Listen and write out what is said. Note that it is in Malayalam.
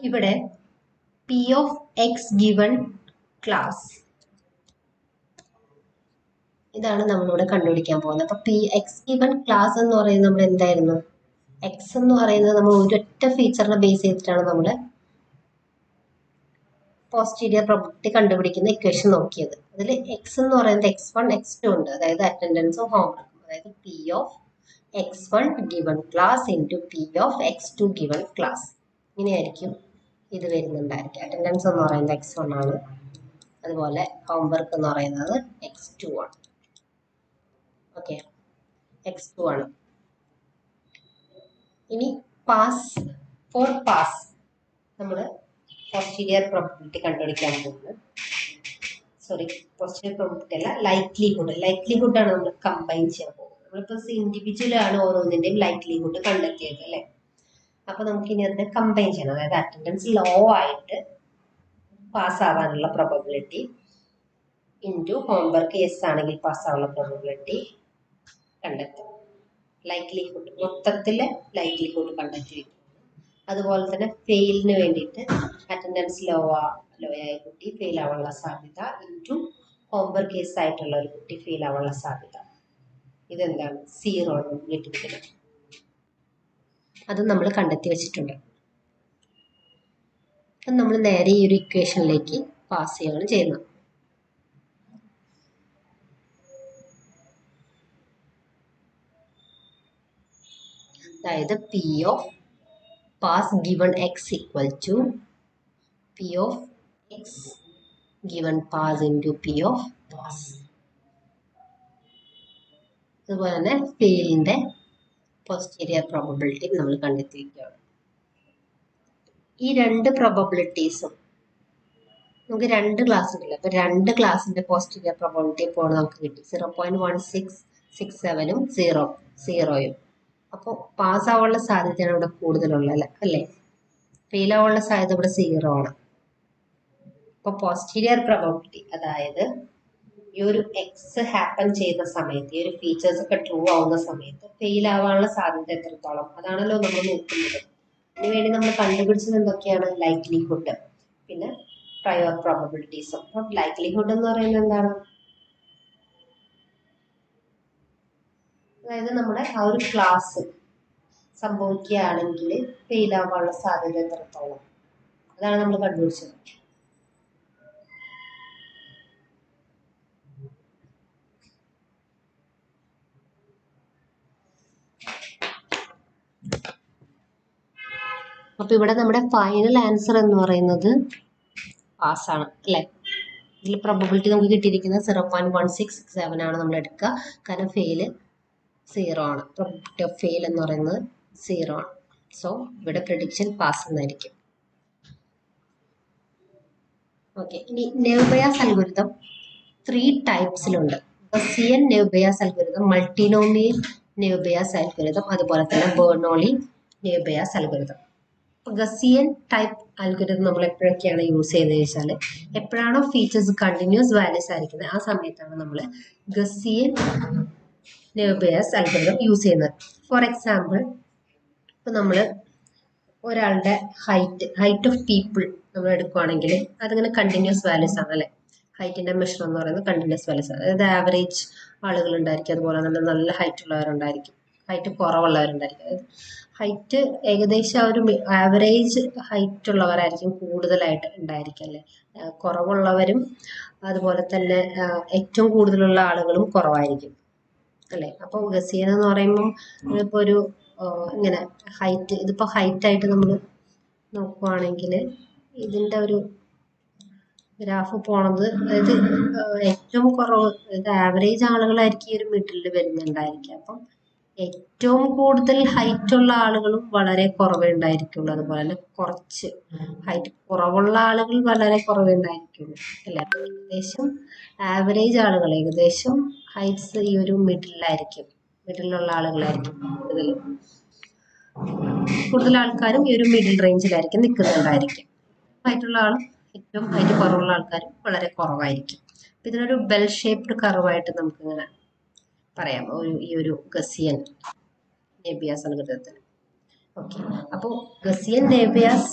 ഇവിടെ P of x given class ഇതാണ് നമ്മളിവിടെ കണ്ടുപിടിക്കാൻ പോകുന്നത്. അപ്പോൾ പി എക്സ് ഗിവൺ ക്ലാസ് എന്ന് പറയുന്നത് നമ്മൾ എന്തായിരുന്നു? എക്സ് എന്ന് പറയുന്നത് നമ്മൾ ഒരൊറ്റ ഫീച്ചറിനെ ബേസ് ചെയ്തിട്ടാണ് നമ്മൾ പോസ്റ്റീരിയർ പ്രോബബിലിറ്റി കണ്ടുപിടിക്കുന്ന ഇക്വേഷൻ നോക്കിയത്. അതിൽ എക്സ് എന്ന് പറയുന്നത് x1 x2 ഉണ്ട്, അതായത് അറ്റൻഡൻസും ഹോംവർക്കും. അതായത് P of x1 given class into P of x2 given class, ഇങ്ങനെയായിരിക്കും ഇത് വരുന്നുണ്ടായിരിക്കും. അറ്റൻഡൻസ് എന്ന് പറയുന്നത് x1 ആണ്, അതുപോലെ ഹോംവർക്ക് എന്ന് പറയുന്നത് x2 ആണ്. ഓക്കെ, x2 ആണ്. ഇനി പാസ് നമ്മൾ പോസ്റ്റീരിയർ പ്രോബബിലിറ്റി കണ്ടുപിടിക്കാൻ പോകുന്നത്. സോറി, പോസ്റ്റീരിയർ പ്രോബബിലിറ്റി അല്ല, ലൈക്ലിഹുഡ് ആണ് നമ്മൾ കമ്പൈൻ ചെയ്യാൻ പോകുന്നത്. നമ്മളിപ്പോൾ ഇൻഡിവിജ്വൽ ആണ് ഓരോന്നിൻ്റെയും ലൈക്ലിഹുഡ് കണ്ടെത്തിയത് അല്ലേ. അപ്പോൾ നമുക്കിനി അതിനെ കമ്പൈൻ ചെയ്യണം. അതായത് അറ്റൻഡൻസ് ലോ ആയിട്ട് പാസ്സാവാനുള്ള പ്രോബബിലിറ്റി ഇൻറ്റു ഹോംവർക്ക് യെസ് ആണെങ്കിൽ പാസ്സാവാനുള്ള പ്രോബബിലിറ്റി കണ്ടെത്തും. ലൈക്ലിഹുഡ് മൊത്തത്തിലെ ലൈക്ലിഹുഡ് കണ്ടെത്തിയിരിക്കുന്നു. അതുപോലെ തന്നെ ഫെയിലിന് വേണ്ടിയിട്ട് അറ്റൻഡൻസ് ലോ ആയ കുട്ടി ഫെയിൽ ആവാനുള്ള സാധ്യത ഇൻറ്റു ഹോംവർക്ക് കേസ് ആയിട്ടുള്ള ഒരു കുട്ടി ഫെയിൽ ആവാനുള്ള സാധ്യത, ഇതെന്താണ് 0 കിട്ടിയിരിക്കുന്നത്. അത് നമ്മൾ കണ്ടെത്തി വെച്ചിട്ടുണ്ട്. അപ്പം നമ്മൾ നേരെ ഈ ഒരു ഇക്വേഷനിലേക്ക് പാസ് ചെയ്യുകയാണ് ചെയ്യുന്നത്. അതായത് P of pass given X equal to P of X given pass into P of pass. അതുപോലെ തന്നെ ഫെയിലിൻ്റെ പോസ്റ്റീരിയർ പ്രോബബിലിറ്റി നമ്മൾ കണ്ടെത്തിയിരിക്കുകയാണ്. ഈ രണ്ട് പ്രോബബിലിറ്റീസും നമുക്ക് 2 ക്ലാസ് ഉണ്ടല്ലോ. അപ്പോൾ 2 ക്ലാസ്സിൻ്റെ പോസ്റ്റീരിയർ പ്രോബബിലിറ്റി ഇപ്പോൾ നമുക്ക് കിട്ടി 0.1667-ഉം 0-0-യും. അപ്പോൾ പാസ്സാവാനുള്ള സാധ്യതയാണ് ഇവിടെ കൂടുതലുള്ളത് അല്ലേ. ഫെയിൽ ആവാനുള്ള സാധ്യത ഇവിടെ 0 ആണ്. അപ്പോൾ പോസ്റ്റീരിയർ പ്രോബബിലിറ്റി, അതായത് ഈ ഒരു എക്സ് ഹാപ്പൻ ചെയ്യുന്ന സമയത്ത്, ഈ ഒരു ഫീച്ചേഴ്സ് ഒക്കെ ട്രൂ ആവുന്ന സമയത്ത് ഫെയിൽ ആവാനുള്ള സാധ്യത എത്രത്തോളം, അതാണല്ലോ നമ്മൾ നോക്കുന്നത്. അതിനുവേണ്ടി നമ്മൾ കണ്ടുപിടിച്ചത് എന്തൊക്കെയാണ്? ലൈക്ലിഹുഡ്, പിന്നെ പ്രയോർ പ്രോബബിലിറ്റീസും. അപ്പം ലൈക്ലിഹുഡ് എന്ന് പറയുന്നത് എന്താണ്? അതായത് നമ്മുടെ ആ ഒരു ക്ലാസ് സംഭവിക്കുകയാണെങ്കിൽ ഫെയിൽ ആവാനുള്ള സാധ്യത എത്രത്തോളം, അതാണ് നമ്മൾ കണ്ടുപിടിച്ചത്. അപ്പൊ ഇവിടെ നമ്മുടെ ഫൈനൽ ആൻസർ എന്ന് പറയുന്നത് പാസ്സാണ് അല്ലേ. ഇതിൽ പ്രോബബിലിറ്റി നമുക്ക് കിട്ടിയിരിക്കുന്നത് 0.1667 ആണ് നമ്മൾ എടുക്കുക, കാരണം ഫെയില് 0 ആണ്. പ്രോബബിലിറ്റി ഓഫ് ഫെയിൽ എന്ന് പറയുന്നത് 0 ആണ്. സോ ഇവിടെ പ്രഡിക്ഷൻ പാസ് എന്നായിരിക്കും. ഓക്കെ, ഇനി നെവ്-ബയാസ് അൽഗോരിതം 3 ടൈപ്സിലുണ്ട്. ഗസ്സിയൻ നെവ്-ബയാസ് അൽഗോരിതം, മൾട്ടിനോമിയൽ നെവ്-ബയാസ് അൽഗോരിതം, അതുപോലെ തന്നെ ബെർണോളി നെവ്-ബയാസ് അൽഗോരിതം. ഗസ്സിയൻ ടൈപ്പ് അൽഗോരിതം നമ്മൾ എപ്പോഴൊക്കെയാണ് യൂസ് ചെയ്യുന്നത് വെച്ചാൽ, എപ്പോഴാണോ ഫീച്ചേഴ്സ് കണ്ടിന്യൂസ് വാല്യൂസ് ആയിരിക്കുന്നത് ആ സമയത്താണ് നമ്മൾ ഗസ്സിയൻ നെവ്-ബയാസ് അൽഗോരിതം യൂസ് ചെയ്യുന്നത്. ഫോർ എക്സാമ്പിൾ, ഇപ്പം നമ്മൾ ഒരാളുടെ ഹൈറ്റ് ഓഫ് പീപ്പിൾ നമ്മൾ എടുക്കുകയാണെങ്കിൽ അതിങ്ങനെ കണ്ടിന്യൂസ് വാല്യൂസ് ആണ് അല്ലേ. ഹൈറ്റിന്റെ മെഷർ എന്ന് പറയുന്നത് കണ്ടിന്യൂസ് വാല്യൂസ് ആണ്. അതായത് ആവറേജ് ആളുകൾ ഉണ്ടായിരിക്കും, അതുപോലെ തന്നെ നല്ല ഹൈറ്റ് ഉള്ളവരുണ്ടായിരിക്കും, ഹൈറ്റ് കുറവുള്ളവരുണ്ടായിരിക്കും. അതായത് ഹൈറ്റ് ഏകദേശം ആ ഒരു ആവറേജ് ഹൈറ്റ് ഉള്ളവരായിരിക്കും കൂടുതലായിട്ട് ഉണ്ടായിരിക്കും അല്ലേ. കുറവുള്ളവരും അതുപോലെ തന്നെ ഏറ്റവും കൂടുതലുള്ള ആളുകളും കുറവായിരിക്കും അല്ലേ. അപ്പോൾ ഗസ്സിയൻ എന്ന് പറയുമ്പം ഇപ്പോൾ ഒരു ഇങ്ങനെ ഹൈറ്റ്, ഇതിപ്പോൾ ഹൈറ്റ് ആയിട്ട് നമ്മൾ നോക്കുവാണെങ്കിൽ ഇതിൻ്റെ ഒരു ഗ്രാഫ് പോണത്, അതായത് ഏറ്റവും കുറവ്, അതായത് ആവറേജ് ആളുകളായിരിക്കും ഈ ഒരു മിഡിലിൽ വരുന്നുണ്ടായിരിക്കും. അപ്പം ഏറ്റവും കൂടുതൽ ഹൈറ്റ് ഉള്ള ആളുകളും വളരെ കുറവേ ഉണ്ടായിരിക്കുള്ളൂ, അതുപോലെ തന്നെ കുറച്ച് ഹൈറ്റ് കുറവുള്ള ആളുകൾ വളരെ കുറവേ ഉണ്ടായിരിക്കുള്ളൂ അല്ലേ. ഏകദേശം ആവറേജ് ആളുകൾ ഏകദേശം ഹൈറ്റ്സ് ഈ ഒരു മിഡിലായിരിക്കും, മിഡിലുള്ള ആളുകളായിരിക്കും കൂടുതൽ ആൾക്കാരും ഈ ഒരു മിഡിൽ റേഞ്ചിലായിരിക്കും നിൽക്കുന്നുണ്ടായിരിക്കും. ഹൈറ്റുള്ള ആളും ഏറ്റവും ഹൈറ്റ് കുറവുള്ള ആൾക്കാരും വളരെ കുറവായിരിക്കും. അപ്പം ഇതിനൊരു ബെൽ ഷേപ്ഡ് കർവായിട്ട് നമുക്കിങ്ങനെ പറയാം ഈ ഒരു ഗസ്സിയൻ നെവ്-ബയാസ് അൽഗോരിതത്തിൽ. ഓക്കെ, അപ്പോൾ ഗസ്സിയൻ നെവ്-ബയാസ്